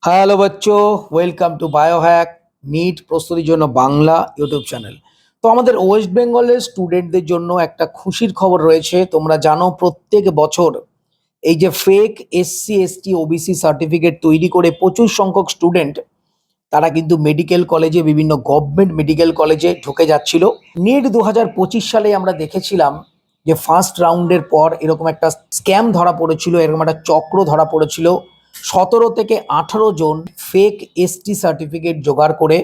Hello বাচ্চো, welcome to Biohack NEET প্রস্তুতির জন্য বাংলা ইউটিউব চ্যানেল। তো আমাদের ওয়েস্ট বেঙ্গলের স্টুডেন্টদের জন্য একটা খুশির খবর রয়েছে। তোমরা জানো প্রত্যেক বছর এই যে fake SC ST OBC certificate তৈরি করে প্রচুর সংখ্যক স্টুডেন্ট তারা কিন্তু মেডিকেল কলেজে, বিভিন্ন গভর্নমেন্ট মেডিকেল কলেজে ঢুকে যাচ্ছিল। নিট 2025 সালে আমরা দেখেছিলাম যে ফার্স্ট রাউন্ডের পর এরকম একটা স্ক্যাম ধরা পড়েছিল, এরকম একটা চক্র ধরা পড়েছিল। 17 থেকে 18 জন ফেক এসটি সার্টিফিকেট জোগাড় করে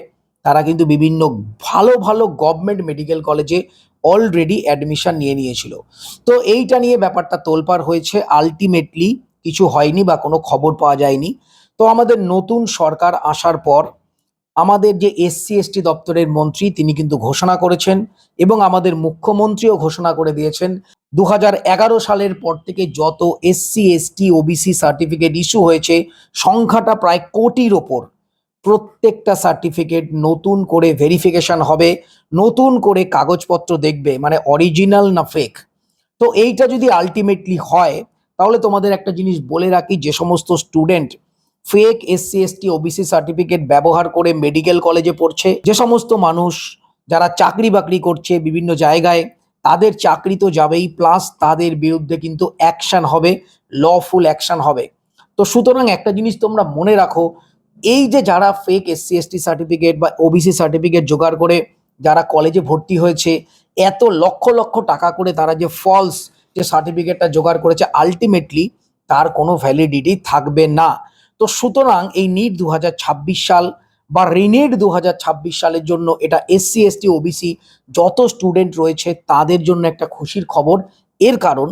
তারা কিন্তু বিভিন্ন ভালো ভালো গভর্নমেন্ট মেডিকেল কলেজে অলরেডি অ্যাডমিশন নিয়ে নিয়েছিল। তো এইটা নিয়ে ব্যাপারটা তোলপাড় হয়েছে, আলটিমেটলি কিছু হয়নি বা কোনো খবর পাওয়া যায়নি। তো আমাদের নতুন সরকার আসার পর আমাদের যে এসসি এসটি দপ্তরের মন্ত্রী তিনি কিন্তু ঘোষণা করেছেন এবং আমাদের মুখ্যমন্ত্রীও ঘোষণা করে দিয়েছেন 2011 সালের পর থেকে যত SC ST OBC certificate issue হয়েছে সংখ্যাটা প্রায় কোটির ওপর। প্রত্যেকটা সার্টিফিকেট নতুন করে ভেরিফিকেশন হবে, নতুন করে কাগজপত্র দেখবে মানে অরিজিনাল না ফেক। তো এইটা যদি আলটিমেটলি হয় তাহলে তোমাদের একটা জিনিস বলে রাখি, যে সমস্ত student fake SC ST OBC certificate ব্যবহার করে মেডিকেল কলেজে পড়ছে, যে সমস্ত মানুষ যারা চাকরি বাকরি করছে বিভিন্ন জায়গায়, তাদের চাকরি তো যাবেই, প্লাস তাদের বিরুদ্ধে কিন্তু অ্যাকশন হবে, লফুল অ্যাকশন হবে। তো সুতরাং একটা জিনিস তোমরা মনে রাখো, এই যে যারা ফেক এসসি এসটি সার্টিফিকেট বা ওবিসি সার্টিফিকেট জোগাড় করে যারা কলেজে ভর্তি হয়েছে, এত লক্ষ লক্ষ টাকা করে তারা যে ফলস যে সার্টিফিকেটটা জোগাড় করেছে, আলটিমেটলি তার কোনো ভ্যালিডিটি থাকবে না। তো সুতরাং এই নিট 2026 সাল বা রিনিট 2026 সালের জন্য এটা এসসি এসটি ওবিসি যত স্টুডেন্ট রয়েছে তাদের জন্য একটা খুশির খবর। এর কারণ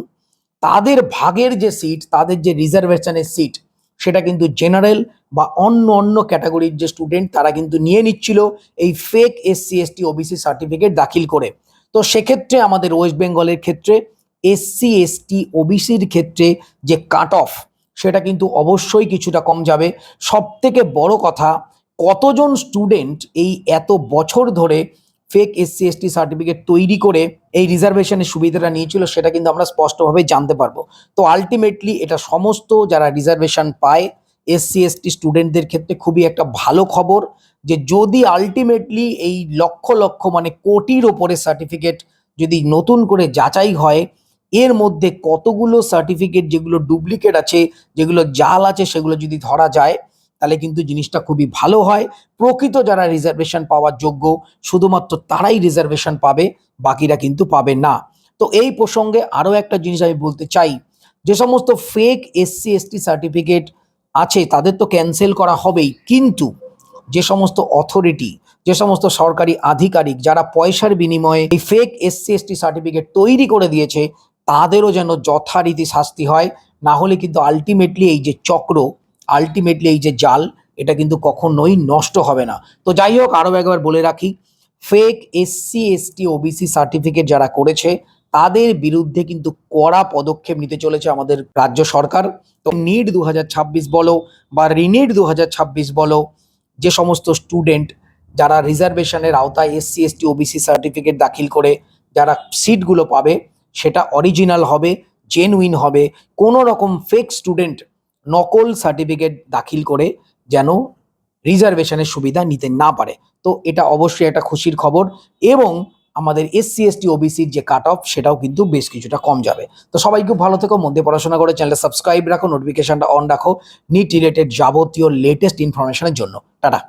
তাদের ভাগের যে সিট, তাদের যে রিজার্ভেশনের সিট, সেটা কিন্তু জেনারেল বা অন্য অন্য ক্যাটাগরির যে স্টুডেন্ট তারা কিন্তু নিয়ে নিচ্ছিল এই fake SC ST OBC certificate দাখিল করে। তো সেক্ষেত্রে আমাদের ওয়েস্ট বেঙ্গলের ক্ষেত্রে এসসি এসটি ওবিসির ক্ষেত্রে যে কাট অফ সেটা কিন্তু অবশ্যই কিছুটা কম যাবে। সব থেকে বড় কথা, কতজন স্টুডেন্ট এই এত বছর ধরে ফেক এসসি এসটি সার্টিফিকেট তৈরি করে এই রিজার্ভেশনের সুবিধাটা নিয়েছিল সেটা কিন্তু আমরা স্পষ্টভাবে জানতে পারবো। তো আলটিমেটলি এটা সমস্ত যারা রিজার্ভেশন পায় এসসি এসটি স্টুডেন্টদের ক্ষেত্রে খুবই একটা ভালো খবর, যে যদি আলটিমেটলি এই লক্ষ লক্ষ মানে কোটির ওপরে সার্টিফিকেট যদি নতুন করে যাচাই হয়, এর মধ্যে কতগুলো সার্টিফিকেট যেগুলো ডুপ্লিকেট আছে, যেগুলো জাল আছে, সেগুলো যদি ধরা যায় তাহলে কিন্তু জিনিসটা খুবই ভালো হয়। প্রকৃত যারা রিজার্ভেশন পাওয়ার যোগ্য শুধুমাত্র তারাই রিজার্ভেশন পাবে, বাকিরা কিন্তু পাবে না। তো এই প্রসঙ্গে আরও একটা জিনিস আমি বলতে চাই, যে সমস্ত ফেক এসসি এসটি সার্টিফিকেট আছে তাদের তো ক্যান্সেল করা হবেই, কিন্তু যে সমস্ত অথরিটি, যে সমস্ত সরকারি আধিকারিক যারা পয়সার বিনিময়ে এই ফেক এসসি এসটি সার্টিফিকেট তৈরি করে দিয়েছে তাদেরও যেন যথারীতি শাস্তি হয়, না হলে কিন্তু আলটিমেটলি এই যে চক্র, আলটিমেটলি এই যে জাল, এটা কিন্তু কখনোই নষ্ট হবে না। তো যাই হোক, আরও একবার বলে রাখি, fake SC ST OBC certificate যারা করেছে তাদের বিরুদ্ধে কিন্তু কড়া পদক্ষেপ নিতে চলেছে আমাদের রাজ্য সরকার। তো নিট 2026 বলো বা রিনিট 2026 বলো, যে সমস্ত স্টুডেন্ট যারা রিজার্ভেশনের আওতায় এসসি এসটি ওবিসি সার্টিফিকেট দাখিল করে যারা সিটগুলো পাবে সেটা অরিজিনাল হবে, জেনুইন হবে। কোনো রকম ফেক স্টুডেন্ট নকল সার্টিফিকেট দাখিল করে যেন রিজার্ভেশনের সুবিধা নিতে না পারে। তো এটা অবশ্যই একটা খুশির খবর, এবং আমাদের এসসি এসটি ওবিসির যে কাট অফ সেটাও কিন্তু বেশ কিছুটা কম যাবে। তো সবাই খুব ভালো থেকো, মন দিয়ে পড়াশোনা করে চ্যানেলটা সাবস্ক্রাইব রাখো, নোটিফিকেশনটা অন রাখো নিট রিলেটেড যাবতীয় লেটেস্ট ইনফরমেশনের জন্য। টাটা।